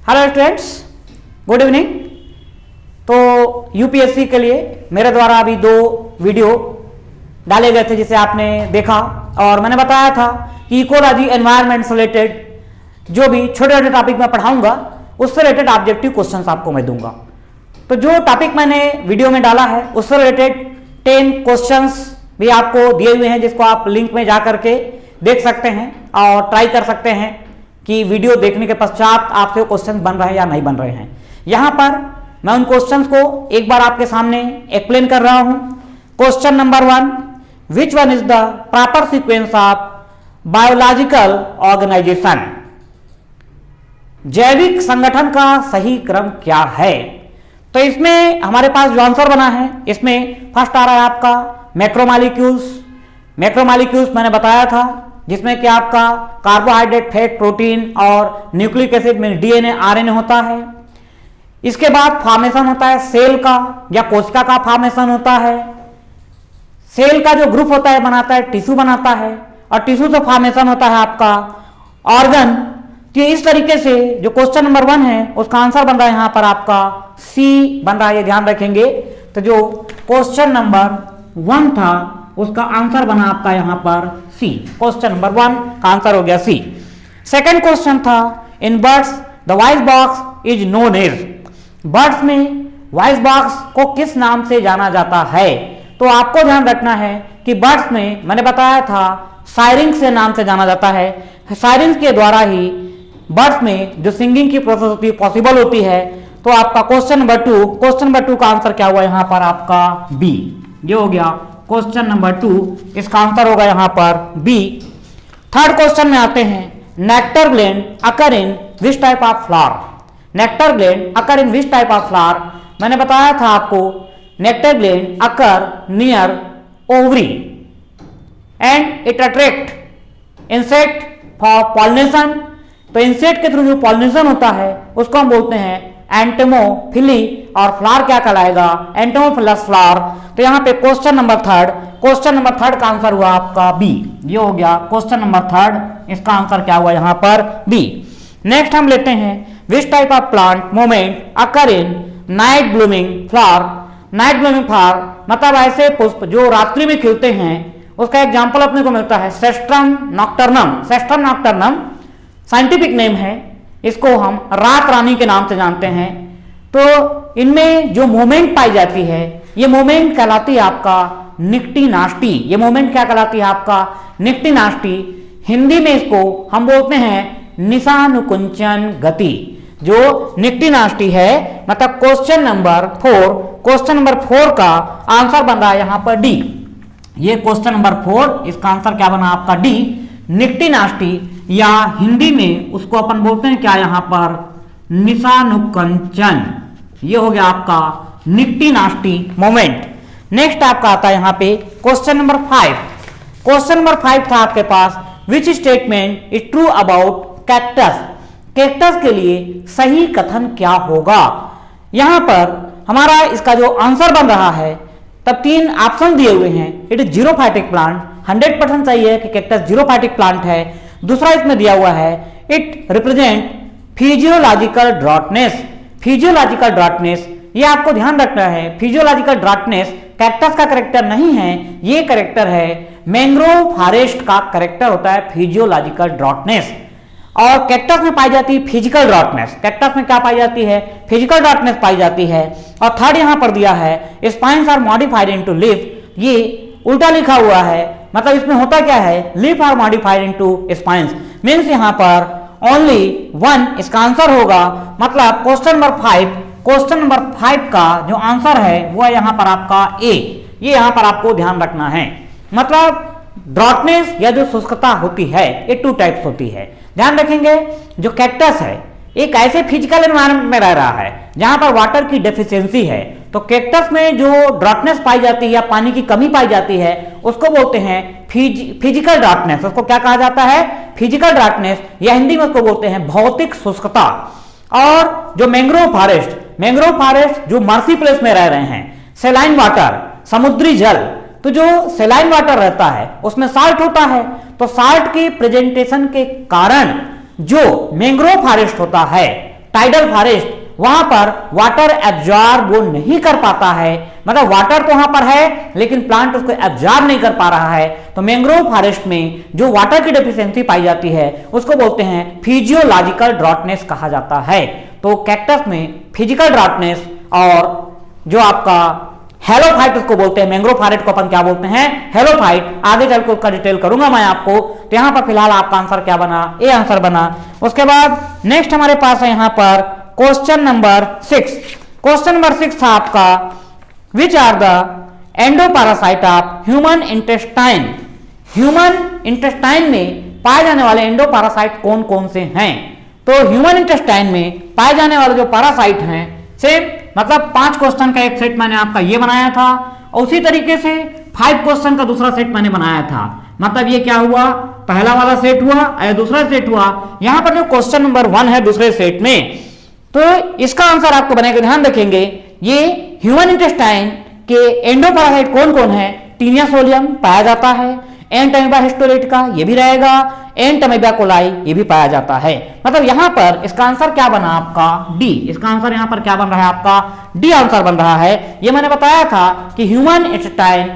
Hello students, good evening. तो UPSC के लिए मेरे द्वारा अभी 2 वीडियो डाले गए थे जिसे आपने देखा, और मैंने बताया था कि इकोलॉजी एनवायरनमेंट से रिलेटेड जो भी छोटे छोटे टॉपिक मैं पढ़ाऊंगा उससे रिलेटेड ऑब्जेक्टिव क्वेश्चंस आपको मैं दूंगा। तो जो टॉपिक मैंने वीडियो में डाला है उससे रिलेटेड 10 क्वेश्चंस भी आपको दिए हुए हैं, जिसको आप लिंक में जा करके देख सकते हैं और ट्राई कर सकते हैं कि वीडियो देखने के पश्चात आपसे क्वेश्चन बन रहे हैं या नहीं बन रहे हैं। यहां पर मैं उन क्वेश्चंस को एक बार आपके सामने एक्सप्लेन कर रहा हूं। Question number 1, which one is the proper sequence of biological organisation? जैविक संगठन का सही क्रम क्या है? तो इसमें हमारे पास जो आंसर बना है, इसमें फर्स्ट आ रहा है आपका मैक्रोमॉलिक्यूल्स। मैक्रोमॉलिक्यूल्स मैंने बताया था, जिसमें कि आपका कार्बोहाइड्रेट, फैट, प्रोटीन और न्यूक्लिक एसिड में डीएनए आरएनए होता है। इसके बाद फॉर्मेशन होता है सेल का या कोशिका का फॉर्मेशन होता है। सेल का जो ग्रुप होता है बनाता है टिश्यू बनाता है, और टिश्यू से फॉर्मेशन होता है आपका ऑर्गन। तो इस तरीके से जो क्वेश्चन नंबर 1 है उसका आंसर बन रहा है यहां पर आपका सी बन रहा है, ये ध्यान रखेंगे। तो जो क्वेश्चन नंबर 1 था उसका आंसर बना आपका यहां पर सी। क्वेश्चन नंबर 1 का आंसर हो गया सी। सेकंड क्वेश्चन था, in birds the voice box is known as. Birds में वॉइस बॉक्स को किस नाम से जाना जाता है? तो आपको ध्यान रखना है कि बर्ड्स में मैंने बताया था सायरिंग्स से नाम से जाना जाता है। सायरिंग्स के द्वारा ही बर्ड्स में जो सिंगिंग की प्रोसेस होती है पॉसिबल होती है। तो आपका क्वेश्चन नंबर 2 का आंसर क्या हुआ यहां पर आपका बी। ये हो गया क्वेश्चन नंबर 2, इसका आंसर होगा यहां पर बी। थर्ड क्वेश्चन में आते हैं, nectar gland occur in which type of flower? Nectar gland occur in which type of flower? मैंने बताया था आपको nectar gland occur near ovary and it attract insect for pollination. तो इंसेक्ट के through जो पॉलिनेशन होता है उसको हम बोलते हैं एंटोमोफिली, और फ्लावर क्या कहलाएगा? Entomophilous flower. तो यहां पे क्वेश्चन नंबर 3 का आंसर हुआ आपका बी। ये हो गया क्वेश्चन नंबर 3, इसका आंसर क्या हुआ यहां पर बी। नेक्स्ट हम लेते हैं, which type of plant moment occur in night blooming flower? Night blooming flower मतलब ऐसे पुष्प जो रात्रि में खिलते हैं, उसका एग्जाम्पल अपने को मिलता है सेस्ट्रम नॉक्टर्नम। सेस्ट्रम नॉक्टर्नम साइंटिफिक नेम है, इसको हम रात रानी के नाम से जानते हैं। तो इनमें जो मोमेंट पाई जाती है, ये मोमेंट कहलाती है आपका निक्टिनास्टी। ये मोमेंट क्या कहलाती है आपका? निक्टिनास्टी। हिंदी में इसको हम बोलते हैं निशानुकुंचन गति। जो निक्टिनास्टी है मतलब क्वेश्चन नंबर 4 का आंसर बन रहा है यहां पर डी। ये क्वेश्चन नंबर 4, इसका आंसर क्या बना आपका डी, निक्टिनास्टी, या हिंदी में उसको अपन बोलते हैं क्या यहां पर? निशानुकंचन। ये हो गया आपका निक्टिनास्टी मोमेंट। नेक्स्ट आपका आता है यहां पे क्वेश्चन नंबर 5। क्वेश्चन नंबर 5 था आपके पास, which statement is true about cactus? Cactus के लिए सही कथन क्या होगा? यहां पर हमारा इसका जो आंसर बन रहा है, तब 3 ऑप्शन दिए हुए हैं। इट इज जीरोफाइटिक प्लांट, 100% सही है कि कैक्टस जीरोफाइटिक प्लांट है। दूसरा इसमें दिया हुआ है, इट रिप्रेजेंट फिजियोलॉजिकल ड्राउटनेस। फिजियोलॉजिकल ड्राउटनेस, ये आपको ध्यान रखना है, फिजियोलॉजिकल ड्राउटनेस कैक्टस का कैरेक्टर नहीं है, ये कैरेक्टर है मैंग्रोव फॉरेस्ट का कैरेक्टर होता है फिजियोलॉजिकल ड्राउटनेस। और कैक्टस में पाई जाती है फिजिकल ड्राउटनेस। कैक्टस में क्या पाई जाती है? फिजिकल ड्राउटनेस पाई जाती है। और थर्ड यहां पर दिया है, spines are modified into leaf. ये उल्टा लिखा हुआ है, मतलब इसमें होता क्या है? Leaf are modified into spines. Means यहां पर ओनली 1 इसका आंसर होगा। मतलब क्वेश्चन नंबर 5 का जो आंसर है वो है यहां पर आपका ए। ये यहां पर आपको ध्यान रखना है। मतलब ड्राउटनेस या जो शुष्कता होती है ये 2 टाइप्स होती है, ध्यान रखेंगे। जो कैक्टस है एक ऐसे फिजिकल एनवायरनमेंट में रह रहा है जहां पर वाटर की डेफिशिएंसी है, तो कैक्टस में जो ड्राउटनेस पाई जाती है या पानी की कमी पाई जाती है उसको बोलते हैं फिजिकल ड्राउटनेस। उसको क्या कहा जाता है? फिजिकल ड्राउटनेस, या हिंदी में उसको बोलते हैं भौतिक शुष्कता। और जो मैंग्रोव फॉरेस्ट जो मर्सी प्लेस में रह रहे हैं, सेलाइन वाटर, समुद्री जल, तो जो सेलाइन वाटर रहता है उसमें साल्ट होता है। तो साल्ट की प्रेजेंटेशन के कारण जो मैंग्रोव फॉरेस्ट होता है टाइडल फॉरेस्ट, वहां पर वाटर एब्जॉर्ब वो नहीं कर पाता है, मतलब वाटर तो वहां पर है लेकिन प्लांट उसको एब्जॉर्ब नहीं कर पा रहा है, तो मैंग्रोव फॉरेस्ट में जो वाटर की डेफिशिएंसी पाई जाती है उसको बोलते हैं फिजियोलॉजिकल ड्रॉटनेस कहा जाता है। तो कैक्टस में फिजिकल ड्रॉटनेस और जो आपका हेलोफाइट उसको बोलते हैं, मैंग्रोव फॉरेस्ट को अपन क्या बोलते हैं, हेलोफाइट। आगे चलकर उसका डिटेल करूंगा मैं आपको। तो यहां पर फिलहाल आपका आंसर क्या बना, ए आंसर बना। उसके बाद नेक्स्ट हमारे पास है यहां पर क्वेश्चन नंबर 6। क्वेश्चन नंबर 6 था आपका, which are the endoparasite of human intestine. Human intestine में पाए जाने वाले एंडोपैरासाइट कौन कौन से हैं। तो ह्यूमन इंटेस्टाइन में पाए जाने वाले जो पैरासाइट हैं, सेम मतलब 5 क्वेश्चन का एक सेट मैंने आपका ये बनाया था, और उसी तरीके से 5 क्वेश्चन का दूसरा सेट मैंने बनाया था। मतलब ये क्या हुआ, पहला वाला सेट हुआ और दूसरा सेट हुआ। यहां पर जो क्वेश्चन नंबर 1 है दूसरे सेट में, तो इसका आंसर आपको बनाकर ध्यान रखेंगे। ये ह्यूमन इंटेस्टाइन के एंडोपैरासाइट कौन कौन है, टीनिया सोलियम पाया जाता है, एंटमीबा हिस्टोरेटिका ये भी रहेगा, एंटमीबा कोलाई ये भी पाया जाता है। मतलब यहां पर इसका आंसर क्या बना आपका, डी। इसका आंसर यहां पर क्या बन रहा है आपका, डी आंसर बन रहा है। ये मैंने बताया था कि human intestine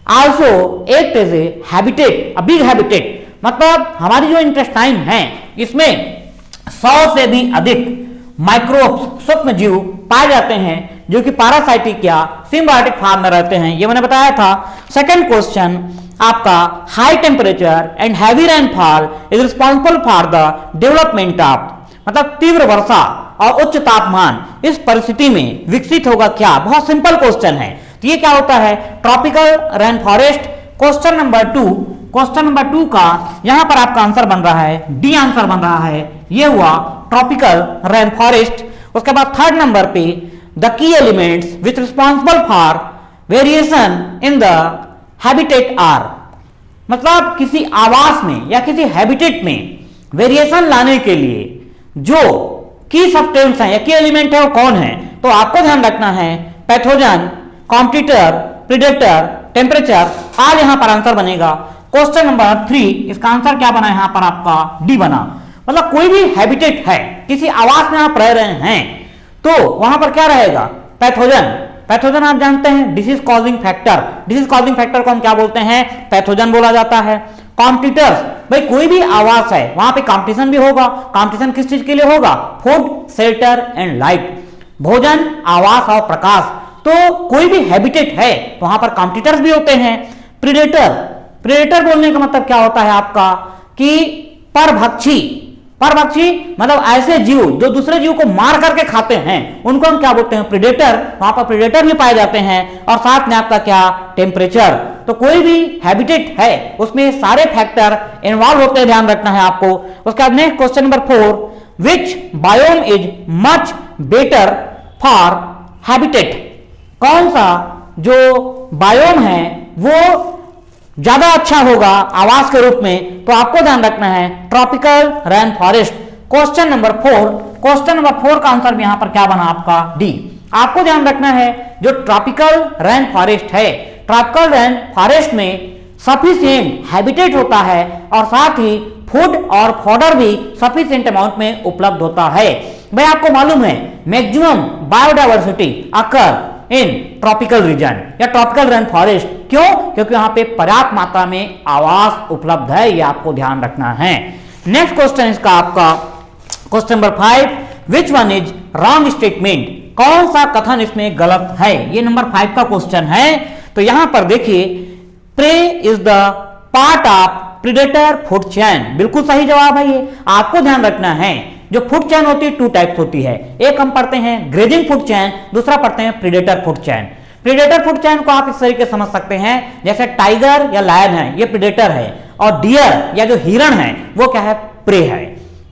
also act as a habitat, a big habitat. मतलब हमारी जो इंटेस्टाइन है इसमें 100 से भी अधिक माइक्रोब्स, सूक्ष्म जीव पाए जाते हैं जो कि पैरासाइटिक या सिम्बायोटिक फॉर्म में रहते हैं, ये मैंने बताया था। सेकंड क्वेश्चन आपका, high temperature and heavy rainfall is responsible for the development of, मतलब तीव्र वर्षा और उच्च तापमान इस परिस्थिति में विकसित होगा क्या। बहुत सिंपल क्वेश्चन है। तो ये क्या होता है, tropical rain forest. Question number 2, question number 2 का यहां पर आपका आंसर बन रहा है, डी आंसर बन रहा है। ये हुआ ट्रॉपिकल रेन फॉरेस्ट। उसके बाद थर्ड नंबर पे, the key elements which responsible for variation in the habitat are, मतलब किसी आवास में या किसी हैबिटेट में वेरिएशन लाने के लिए जो की सब्सटेंस है या की एलिमेंट है वो कौन है। तो आपको ध्यान रखना है पैथोजन, कॉम्पिटिटर, प्रेडेटर, टेम्परेचर, आज यहां पर आंसर बनेगा। क्वेश्चन नंबर 3, इसका आंसर क्या बना यहां पर आपका, डी बना। मतलब कोई भी हैबिटेट है, किसी आवास में आप रह रहे हैं, तो वहां पर क्या रहेगा, पैथोजन। पैथोजन आप जानते हैं disease causing factor, disease causing factor को हम क्या बोलते हैं, पैथोजन बोला जाता है। कॉम्पिटिटर्स, भाई कोई भी आवास है वहां पे कंपटीशन भी होगा। कंपटीशन किस चीज के लिए होगा, फूड, शेल्टर एंड लाइट, भोजन, आवास और प्रकाश। तो कोई भी हैबिटेट है तो वहां पर कॉम्पिटिटर्स भी होते हैं। प्रेडेटर, प्रेडेटर बोलने का मतलब क्या होता है आपका कि परभक्षी। परभक्षी मतलब ऐसे जीव जो दूसरे जीव को मार करके खाते हैं, उनको हम क्या बोलते हैं, प्रेडेटर। वहां पर प्रेडेटर भी पाए जाते हैं। और साथ में आपका क्या, टेम्परेचर। तो कोई भी हैबिटेट है उसमें सारे फैक्टर इन्वॉल्व होते हैं, ध्यान रखना है आपको। उसके बाद next question number 4, which biome is much better for habitat. कौन सा जो बायोम है वो ज्यादा अच्छा होगा आवास के रूप में। तो आपको ध्यान रखना है tropical rain forest. Question number 4, question number 4 का आंसर भी यहां पर क्या बना आपका, डी। आपको ध्यान रखना है जो ट्रॉपिकल रेन फॉरेस्ट है, ट्रॉपिकल रेन फॉरेस्ट में सफिशिएंट हैबिटेट होता है और साथ ही फूड और फॉडर भी सफिशिएंट अमाउंट में उपलब्ध होता है। भाई आपको मालूम है maximum biodiversity occur in tropical region या ट्रॉपिकल रेन फॉरेस्ट। क्यों, क्योंकि वहां पे पर्याप्त मात्रा में आवास उपलब्ध है, ये आपको ध्यान रखना है। नेक्स्ट क्वेश्चन इसका आपका question number 5, which one is wrong statement. कौन सा कथन इसमें गलत है, ये नंबर 5 का क्वेश्चन है। तो यहां पर देखिए, prey is the part of predator food chain, बिल्कुल सही जवाब है ये। आपको ध्यान रखना है जो फूड चेन होती है 2 टाइप्स होती है, एक हम पढ़ते हैं ग्रेजिंग फूड चेन, दूसरा पढ़ते हैं predator food chain. Predator food chain को आप इस तरीके समझ सकते हैं, जैसे टाइगर या लायन है ये प्रेडेटर है और डियर या जो हिरण है वो क्या है, प्रे है।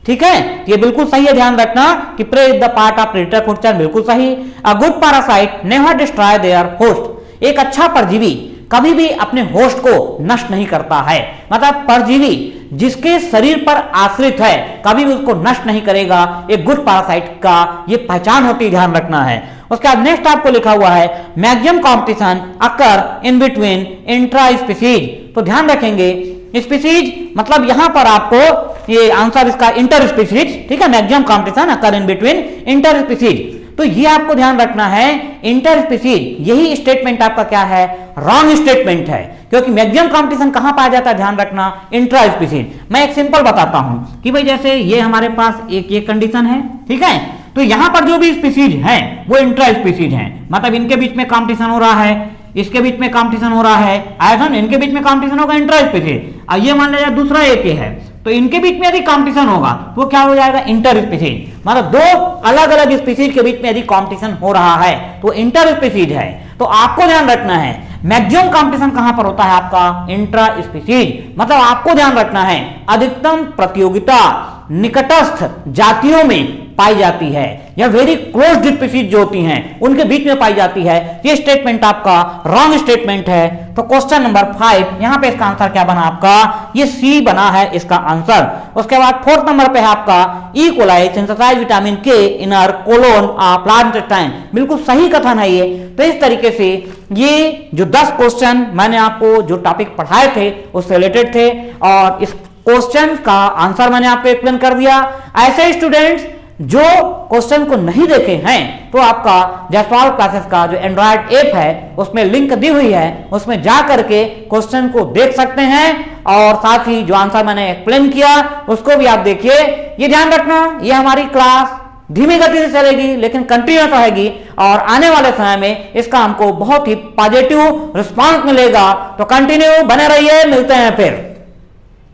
ठीक है, ये बिल्कुल सही है, ध्यान रखना कि prey is the part of predator food chain, बिल्कुल सही। A good parasite never destroy their host, एक अच्छा परजीवी कभी भी अपने होस्ट को नष्ट नहीं करता है। मतलब परजीवी जिसके शरीर पर आश्रित है कभी भी उसको नष्ट नहीं करेगा, एक गुड पैरासाइट का ये पहचान होती है, ध्यान रखना है। उसके बाद नेक्स्ट आपको लिखा हुआ है maximum competition occur in between intra species. तो ध्यान रखेंगे स्पीसीज मतलब यहां पर आपको ये आंसर इसका इंटर स्पीसीज, ठीक है, maximum competition occur in between inter species. तो ये आपको ध्यान रखना है, इंटर स्पीसीज यही स्टेटमेंट आपका क्या है, रॉन्ग स्टेटमेंट है, क्योंकि मैक्सिमम कंपटीशन कहां पाया जाता है, ध्यान रखना, इंट्रा स्पीसीज। मैं एक सिंपल बताता हूं कि भाई जैसे ये हमारे पास एक ये कंडीशन है, ठीक है, तो यहां पर जो भी स्पीसीज है वो इंट्रा स्पीसीज है, मतलब इनके बीच में कंपटीशन हो रहा है, इसके बीच में कंपटीशन हो रहा है, आया इनके बीच में कंपटीशन होगा इंट्रा स्पीसीज। अब ये मान लिया दूसरा एक है, तो इनके बीच में यदि कंपटीशन होगा तो वो क्या हो जाएगा, इंटर स्पीसीज, मतलब दो अलग अलग स्पीसीज के बीच में यदि कंपटीशन हो रहा है तो इंटर स्पीसीज है। तो आपको ध्यान रखना है मैक्सिमम कंपटीशन कहां पर होता है आपका, इंट्रा स्पीसीज, मतलब आपको ध्यान रखना है अधिकतम प्रतियोगिता निकटस्थ जातियों में पाई जाती है, या वेरी क्लोज स्पीसीज जो होती हैं उनके बीच में पाई जाती है। ये स्टेटमेंट आपका रॉन्ग स्टेटमेंट है। तो क्वेश्चन नंबर 5 यहां पे इसका आंसर क्या बना आपका, ये सी बना है इसका आंसर। उसके बाद 4th नंबर पे है आपका ई कोलाई सिंथेसाइज विटामिन के इनर कोलोन प्लांट इंटेस्टाइन, बिल्कुल सही कथन है ये। तो इस तरीके से ये जो 10 क्वेश्चन मैंने आपको जो टॉपिक पढ़ाए थे उससे रिलेटेड थे, और इस क्वेश्चन का आंसर मैंने आपको एक्सप्लेन कर दिया। ऐसे स्टूडेंट्स जो क्वेश्चन को नहीं देखे हैं तो आपका जायसवाल क्लासेस का जो एंड्रॉयड ऐप है उसमें लिंक दी हुई है, उसमें जा करके क्वेश्चन को देख सकते हैं, और साथ ही जो आंसर मैंने एक्सप्लेन किया उसको भी आप देखिए। ये ध्यान रखना, ये हमारी क्लास धीमी गति से चलेगी लेकिन कंटिन्यूअस रहेगी, और आने वाले समय में इसका हमको बहुत ही पॉजिटिव रिस्पांस मिलेगा। तो कंटिन्यू बने रहिए, मिलते हैं फिर।